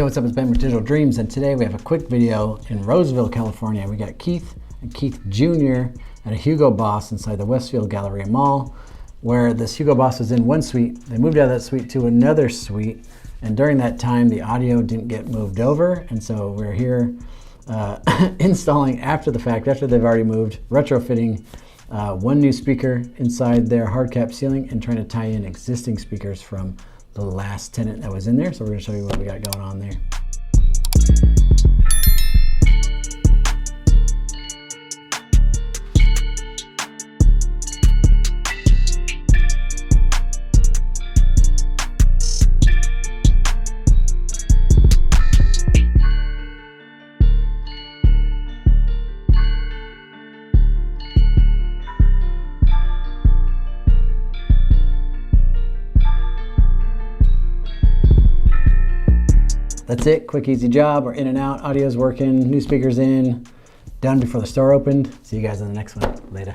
what's up? It's Ben with Digital Dreams, and today we have a quick video in Roseville, California. We got Keith and Keith Jr. at a Hugo Boss inside the Westfield Galleria Mall, where this Hugo Boss was in one suite. They moved out of that suite to another suite, and during that time the audio didn't get moved over, and so we're here installing after the fact, after they've already moved, retrofitting one new speaker inside their hard cap ceiling and trying to tie in existing speakers from the last tenant that was in there. So we're going to show you what we got going on there. That's it, quick, easy job. We're in and out, audio's working, new speakers in, done before the store opened. See you guys in the next one. Later.